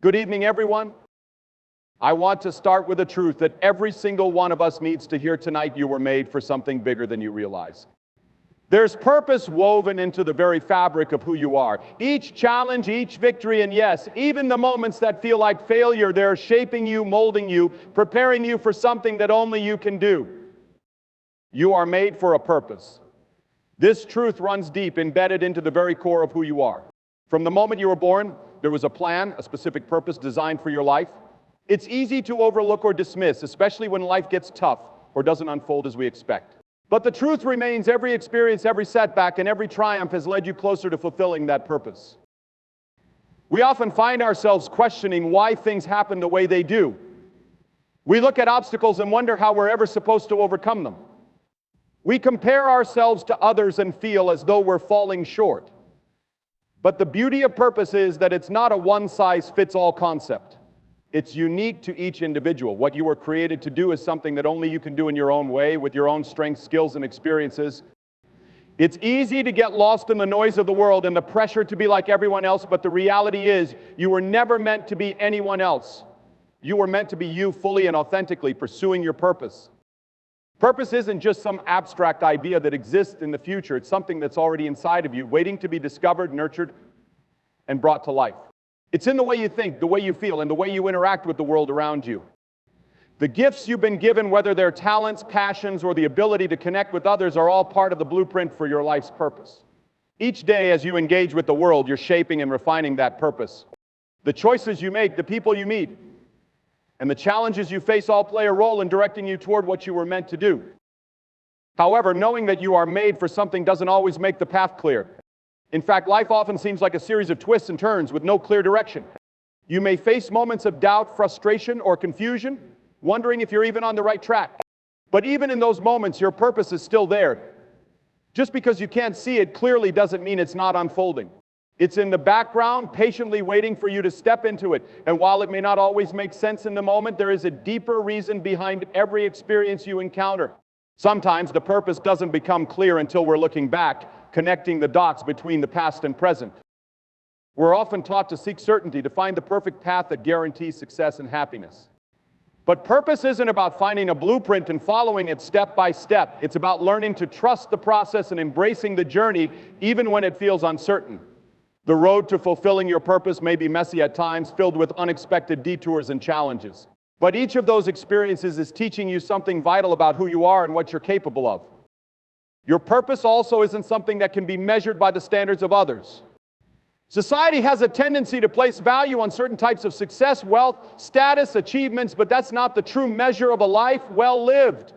Good evening, everyone. I want to start with the truth that every single one of us needs to hear tonight. You were made for something bigger than you realize. There's purpose woven into the very fabric of who you are. Each challenge, each victory, and yes, even the moments that feel like failure, they're shaping you, molding you, preparing you for something that only you can do. You are made for a purpose. This truth runs deep, embedded into the very core of who you are. From the moment you were born, there was a plan, a specific purpose designed for your life. It's easy to overlook or dismiss, especially when life gets tough or doesn't unfold as we expect. But the truth remains, every experience, every setback, and every triumph has led you closer to fulfilling that purpose. We often find ourselves questioning why things happen the way they do. We look at obstacles and wonder how we're ever supposed to overcome them. We compare ourselves to others and feel as though we're falling short. But the beauty of purpose is that it's not a one-size-fits-all concept. It's unique to each individual. What you were created to do is something that only you can do in your own way, with your own strengths, skills, and experiences. It's easy to get lost in the noise of the world and the pressure to be like everyone else, but the reality is you were never meant to be anyone else. You were meant to be you fully and authentically, pursuing your purpose. Purpose isn't just some abstract idea that exists in the future. It's something that's already inside of you, waiting to be discovered, nurtured, and brought to life. It's in the way you think, the way you feel, and the way you interact with the world around you. The gifts you've been given, whether they're talents, passions, or the ability to connect with others, are all part of the blueprint for your life's purpose. Each day as you engage with the world, you're shaping and refining that purpose. The choices you make, the people you meet, and the challenges you face all play a role in directing you toward what you were meant to do. However, knowing that you are made for something doesn't always make the path clear. In fact, life often seems like a series of twists and turns with no clear direction. You may face moments of doubt, frustration, or confusion, wondering if you're even on the right track. But even in those moments, your purpose is still there. Just because you can't see it clearly doesn't mean it's not unfolding. It's in the background, patiently waiting for you to step into it. And while it may not always make sense in the moment, there is a deeper reason behind every experience you encounter. Sometimes the purpose doesn't become clear until we're looking back, connecting the dots between the past and present. We're often taught to seek certainty, to find the perfect path that guarantees success and happiness. But purpose isn't about finding a blueprint and following it step by step. It's about learning to trust the process and embracing the journey, even when it feels uncertain. The road to fulfilling your purpose may be messy at times, filled with unexpected detours and challenges. But each of those experiences is teaching you something vital about who you are and what you're capable of. Your purpose also isn't something that can be measured by the standards of others. Society has a tendency to place value on certain types of success, wealth, status, achievements, but that's not the true measure of a life well lived.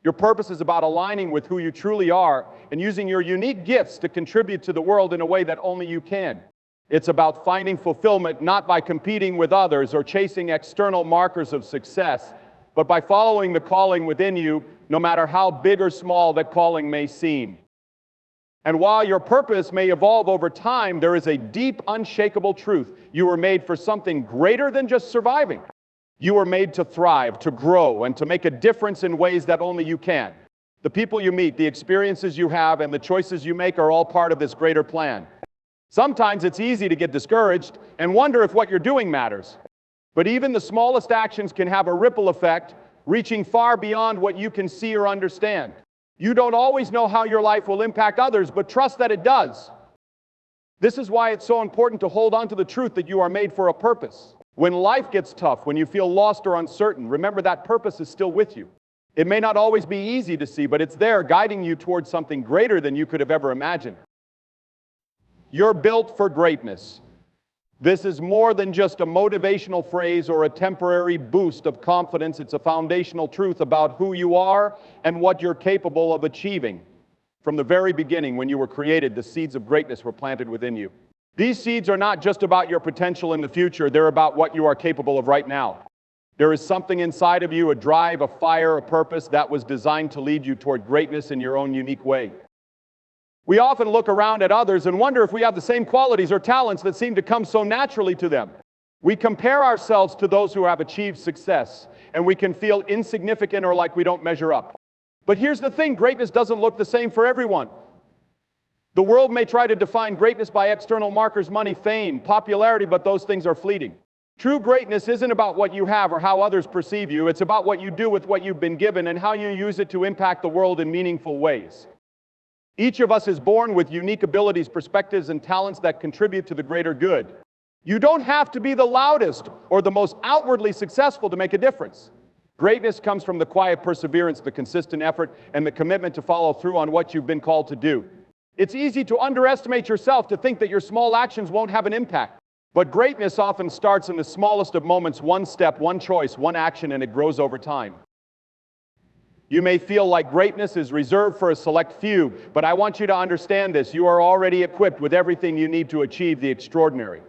Your purpose is about aligning with who you truly are and using your unique gifts to contribute to the world in a way that only you can. It's about finding fulfillment not by competing with others or chasing external markers of success, but by following the calling within you, no matter how big or small that calling may seem. And while your purpose may evolve over time, there is a deep, unshakable truth. You were made for something greater than just surviving. You were made to thrive, to grow, and to make a difference in ways that only you can. The people you meet, the experiences you have, and the choices you make are all part of this greater plan. Sometimes it's easy to get discouraged and wonder if what you're doing matters. But even the smallest actions can have a ripple effect, reaching far beyond what you can see or understand. You don't always know how your life will impact others, but trust that it does. This is why it's so important to hold on to the truth that you are made for a purpose. When life gets tough, when you feel lost or uncertain, remember that purpose is still with you. It may not always be easy to see, but it's there guiding you towards something greater than you could have ever imagined. You're built for greatness. This is more than just a motivational phrase or a temporary boost of confidence. It's a foundational truth about who you are and what you're capable of achieving. From the very beginning, when you were created, the seeds of greatness were planted within you. These seeds are not just about your potential in the future, they're about what you are capable of right now. There is something inside of you, a drive, a fire, a purpose that was designed to lead you toward greatness in your own unique way. We often look around at others and wonder if we have the same qualities or talents that seem to come so naturally to them. We compare ourselves to those who have achieved success, and we can feel insignificant or like we don't measure up. But here's the thing, greatness doesn't look the same for everyone. The world may try to define greatness by external markers, money, fame, popularity, but those things are fleeting. True greatness isn't about what you have or how others perceive you. It's about what you do with what you've been given and how you use it to impact the world in meaningful ways. Each of us is born with unique abilities, perspectives, and talents that contribute to the greater good. You don't have to be the loudest or the most outwardly successful to make a difference. Greatness comes from the quiet perseverance, the consistent effort, and the commitment to follow through on what you've been called to do. It's easy to underestimate yourself, to think that your small actions won't have an impact. But greatness often starts in the smallest of moments, one step, one choice, one action, and it grows over time. You may feel like greatness is reserved for a select few, but I want you to understand this. You are already equipped with everything you need to achieve the extraordinary.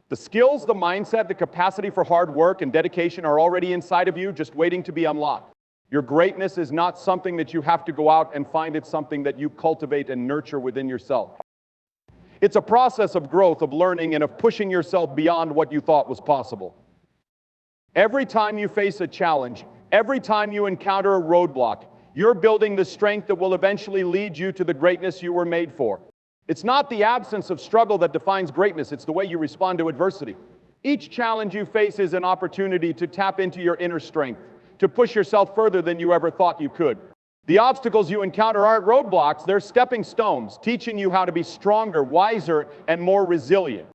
The skills, the mindset, the capacity for hard work and dedication are already inside of you, just waiting to be unlocked. Your greatness is not something that you have to go out and find. It's something that you cultivate and nurture within yourself. It's a process of growth, of learning, and of pushing yourself beyond what you thought was possible. Every time you face a challenge, every time you encounter a roadblock, you're building the strength that will eventually lead you to the greatness you were made for. It's not the absence of struggle that defines greatness, it's the way you respond to adversity. Each challenge you face is an opportunity to tap into your inner strength, to push yourself further than you ever thought you could. The obstacles you encounter aren't roadblocks, they're stepping stones, teaching you how to be stronger, wiser, and more resilient.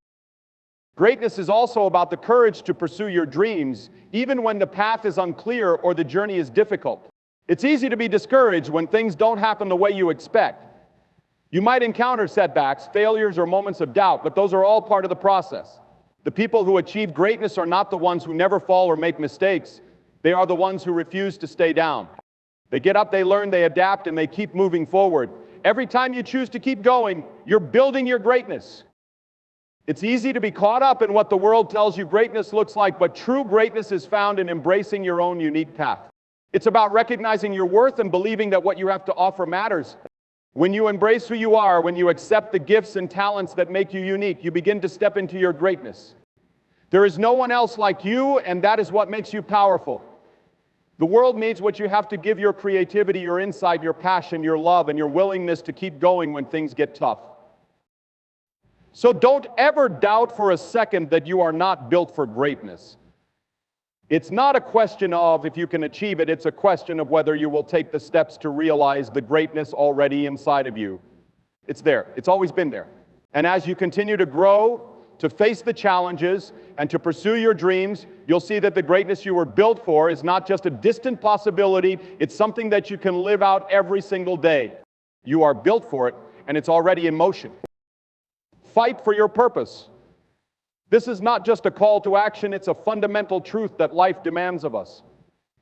Greatness is also about the courage to pursue your dreams, even when the path is unclear or the journey is difficult. It's easy to be discouraged when things don't happen the way you expect. You might encounter setbacks, failures, or moments of doubt, but those are all part of the process. The people who achieve greatness are not the ones who never fall or make mistakes. They are the ones who refuse to stay down. They get up, they learn, they adapt, and they keep moving forward. Every time you choose to keep going, you're building your greatness. It's easy to be caught up in what the world tells you greatness looks like, but true greatness is found in embracing your own unique path. It's about recognizing your worth and believing that what you have to offer matters. When you embrace who you are, when you accept the gifts and talents that make you unique, you begin to step into your greatness. There is no one else like you, and that is what makes you powerful. The world needs what you have to give: your creativity, your insight, your passion, your love, and your willingness to keep going when things get tough. So don't ever doubt for a second that you are not built for greatness. It's not a question of if you can achieve it, it's a question of whether you will take the steps to realize the greatness already inside of you. It's there. It's always been there. And as you continue to grow, to face the challenges, and to pursue your dreams, you'll see that the greatness you were built for is not just a distant possibility, it's something that you can live out every single day. You are built for it, and it's already in motion. Fight for your purpose. This is not just a call to action, it's a fundamental truth that life demands of us.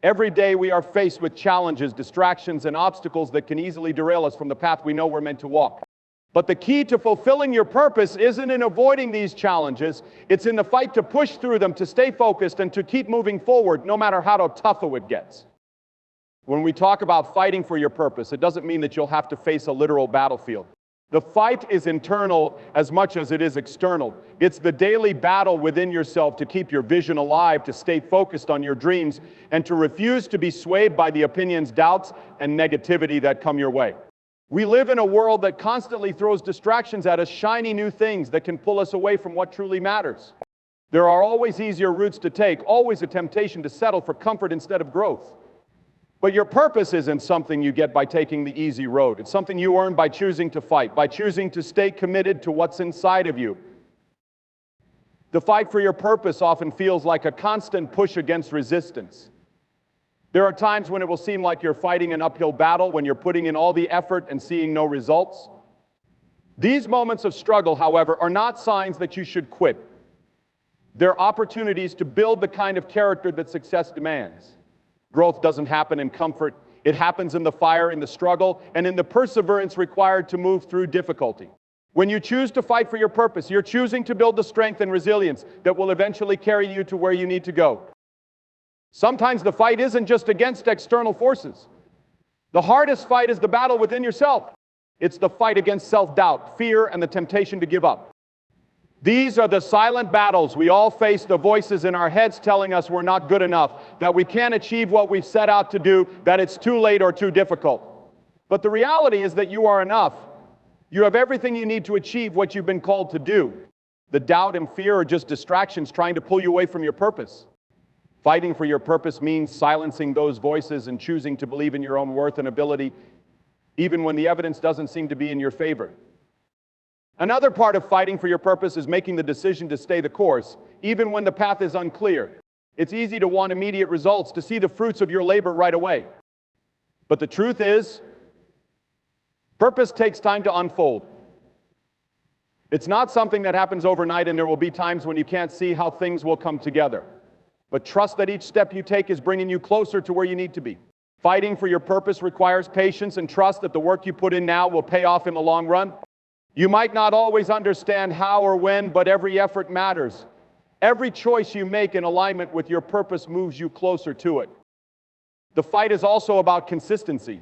Every day we are faced with challenges, distractions, and obstacles that can easily derail us from the path we know we're meant to walk. But the key to fulfilling your purpose isn't in avoiding these challenges, it's in the fight to push through them, to stay focused, and to keep moving forward, no matter how tough it gets. When we talk about fighting for your purpose, it doesn't mean that you'll have to face a literal battlefield. The fight is internal as much as it is external. It's the daily battle within yourself to keep your vision alive, to stay focused on your dreams, and to refuse to be swayed by the opinions, doubts, and negativity that come your way. We live in a world that constantly throws distractions at us, shiny new things that can pull us away from what truly matters. There are always easier routes to take, always a temptation to settle for comfort instead of growth. But your purpose isn't something you get by taking the easy road. It's something you earn by choosing to fight, by choosing to stay committed to what's inside of you. The fight for your purpose often feels like a constant push against resistance. There are times when it will seem like you're fighting an uphill battle, when you're putting in all the effort and seeing no results. These moments of struggle, however, are not signs that you should quit. They're opportunities to build the kind of character that success demands. Growth doesn't happen in comfort. It happens in the fire, in the struggle, and in the perseverance required to move through difficulty. When you choose to fight for your purpose, you're choosing to build the strength and resilience that will eventually carry you to where you need to go. Sometimes the fight isn't just against external forces. The hardest fight is the battle within yourself. It's the fight against self-doubt, fear, and the temptation to give up. These are the silent battles we all face, the voices in our heads telling us we're not good enough, that we can't achieve what we've set out to do, that it's too late or too difficult. But the reality is that you are enough. You have everything you need to achieve what you've been called to do. The doubt and fear are just distractions trying to pull you away from your purpose. Fighting for your purpose means silencing those voices and choosing to believe in your own worth and ability, even when the evidence doesn't seem to be in your favor. Another part of fighting for your purpose is making the decision to stay the course, even when the path is unclear. It's easy to want immediate results, to see the fruits of your labor right away. But the truth is, purpose takes time to unfold. It's not something that happens overnight, and there will be times when you can't see how things will come together. But trust that each step you take is bringing you closer to where you need to be. Fighting for your purpose requires patience and trust that the work you put in now will pay off in the long run. You might not always understand how or when, but every effort matters. Every choice you make in alignment with your purpose moves you closer to it. The fight is also about consistency.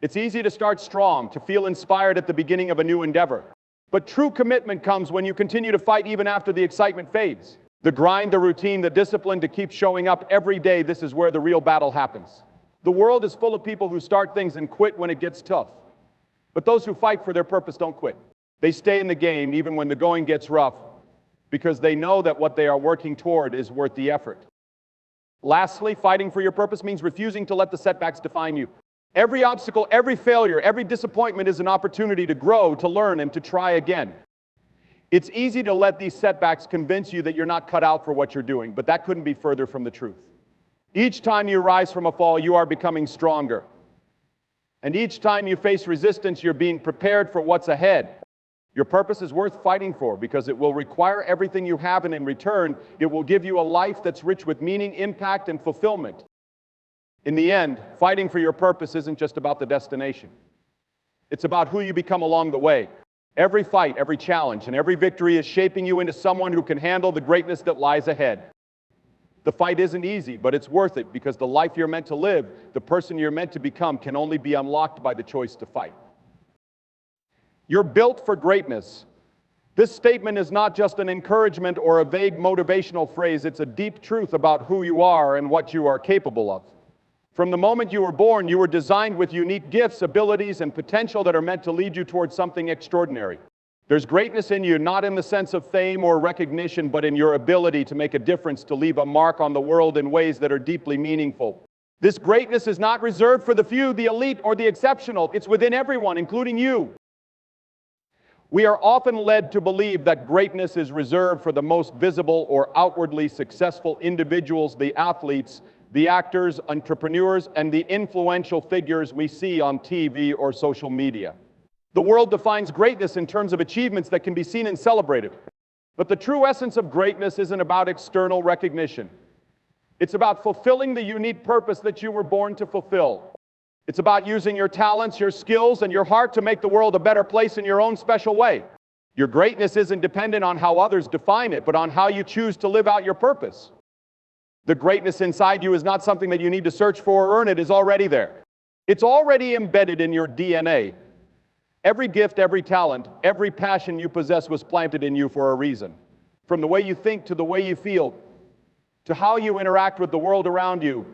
It's easy to start strong, to feel inspired at the beginning of a new endeavor. But true commitment comes when you continue to fight even after the excitement fades. The grind, the routine, the discipline to keep showing up every day, this is where the real battle happens. The world is full of people who start things and quit when it gets tough. But those who fight for their purpose don't quit. They stay in the game even when the going gets rough, because they know that what they are working toward is worth the effort. Lastly, fighting for your purpose means refusing to let the setbacks define you. Every obstacle, every failure, every disappointment is an opportunity to grow, to learn, and to try again. It's easy to let these setbacks convince you that you're not cut out for what you're doing, but that couldn't be further from the truth. Each time you rise from a fall, you are becoming stronger. And each time you face resistance, you're being prepared for what's ahead. Your purpose is worth fighting for because it will require everything you have, and in return, it will give you a life that's rich with meaning, impact, and fulfillment. In the end, fighting for your purpose isn't just about the destination. It's about who you become along the way. Every fight, every challenge, and every victory is shaping you into someone who can handle the greatness that lies ahead. The fight isn't easy, but it's worth it because the life you're meant to live, the person you're meant to become, can only be unlocked by the choice to fight. You're built for greatness. This statement is not just an encouragement or a vague motivational phrase. It's a deep truth about who you are and what you are capable of. From the moment you were born, you were designed with unique gifts, abilities, and potential that are meant to lead you towards something extraordinary. There's greatness in you, not in the sense of fame or recognition, but in your ability to make a difference, to leave a mark on the world in ways that are deeply meaningful. This greatness is not reserved for the few, the elite, or the exceptional. It's within everyone, including you. We are often led to believe that greatness is reserved for the most visible or outwardly successful individuals, the athletes, the actors, entrepreneurs, and the influential figures we see on TV or social media. The world defines greatness in terms of achievements that can be seen and celebrated. But the true essence of greatness isn't about external recognition. It's about fulfilling the unique purpose that you were born to fulfill. It's about using your talents, your skills, and your heart to make the world a better place in your own special way. Your greatness isn't dependent on how others define it, but on how you choose to live out your purpose. The greatness inside you is not something that you need to search for or earn. It is already there. It's already embedded in your DNA. Every gift, every talent, every passion you possess was planted in you for a reason. From the way you think to the way you feel, to how you interact with the world around you,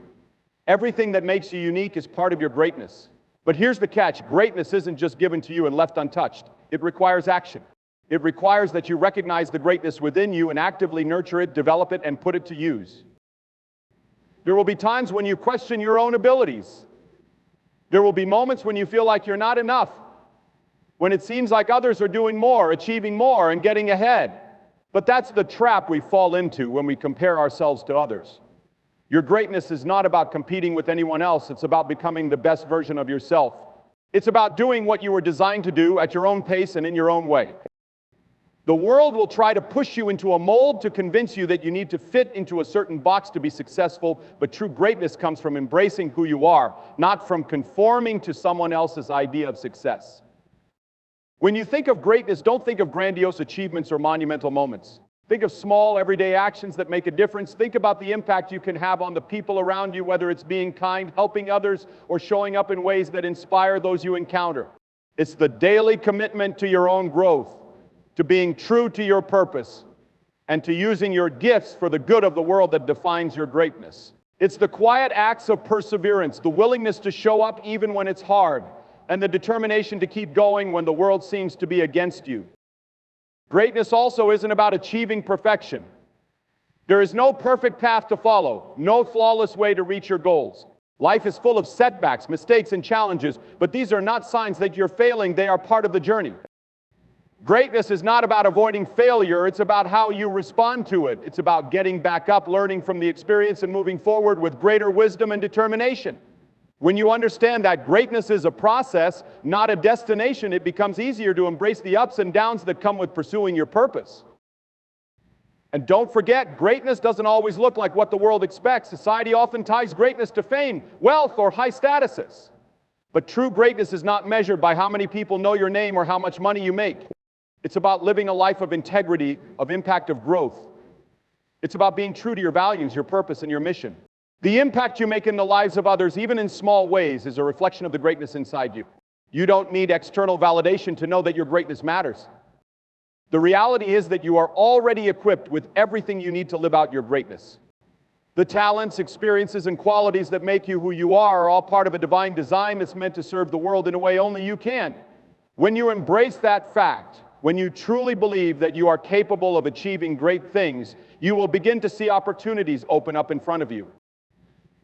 everything that makes you unique is part of your greatness. But here's the catch. Greatness isn't just given to you and left untouched. It requires action. It requires that you recognize the greatness within you and actively nurture it, develop it, and put it to use. There will be times when you question your own abilities. There will be moments when you feel like you're not enough, when it seems like others are doing more, achieving more, and getting ahead. But that's the trap we fall into when we compare ourselves to others. Your greatness is not about competing with anyone else. It's about becoming the best version of yourself. It's about doing what you were designed to do at your own pace and in your own way. The world will try to push you into a mold to convince you that you need to fit into a certain box to be successful, but true greatness comes from embracing who you are, not from conforming to someone else's idea of success. When you think of greatness, don't think of grandiose achievements or monumental moments. Think of small, everyday actions that make a difference. Think about the impact you can have on the people around you, whether it's being kind, helping others, or showing up in ways that inspire those you encounter. It's the daily commitment to your own growth, to being true to your purpose, and to using your gifts for the good of the world that defines your greatness. It's the quiet acts of perseverance, the willingness to show up even when it's hard, and the determination to keep going when the world seems to be against you. Greatness also isn't about achieving perfection. There is no perfect path to follow, no flawless way to reach your goals. Life is full of setbacks, mistakes, and challenges, but these are not signs that you're failing, they are part of the journey. Greatness is not about avoiding failure, it's about how you respond to it. It's about getting back up, learning from the experience, and moving forward with greater wisdom and determination. When you understand that greatness is a process, not a destination, it becomes easier to embrace the ups and downs that come with pursuing your purpose. And don't forget, greatness doesn't always look like what the world expects. Society often ties greatness to fame, wealth, or high statuses. But true greatness is not measured by how many people know your name or how much money you make. It's about living a life of integrity, of impact, of growth. It's about being true to your values, your purpose, and your mission. The impact you make in the lives of others, even in small ways, is a reflection of the greatness inside you. You don't need external validation to know that your greatness matters. The reality is that you are already equipped with everything you need to live out your greatness. The talents, experiences, and qualities that make you who you are all part of a divine design that's meant to serve the world in a way only you can. When you embrace that fact, when you truly believe that you are capable of achieving great things, you will begin to see opportunities open up in front of you.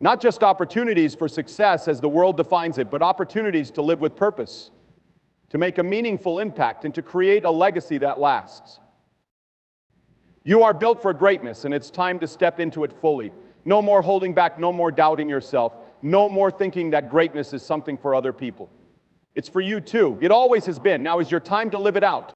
Not just opportunities for success as the world defines it, but opportunities to live with purpose, to make a meaningful impact, and to create a legacy that lasts. You are built for greatness, and it's time to step into it fully. No more holding back, no more doubting yourself, no more thinking that greatness is something for other people. It's for you too. It always has been. Now is your time to live it out.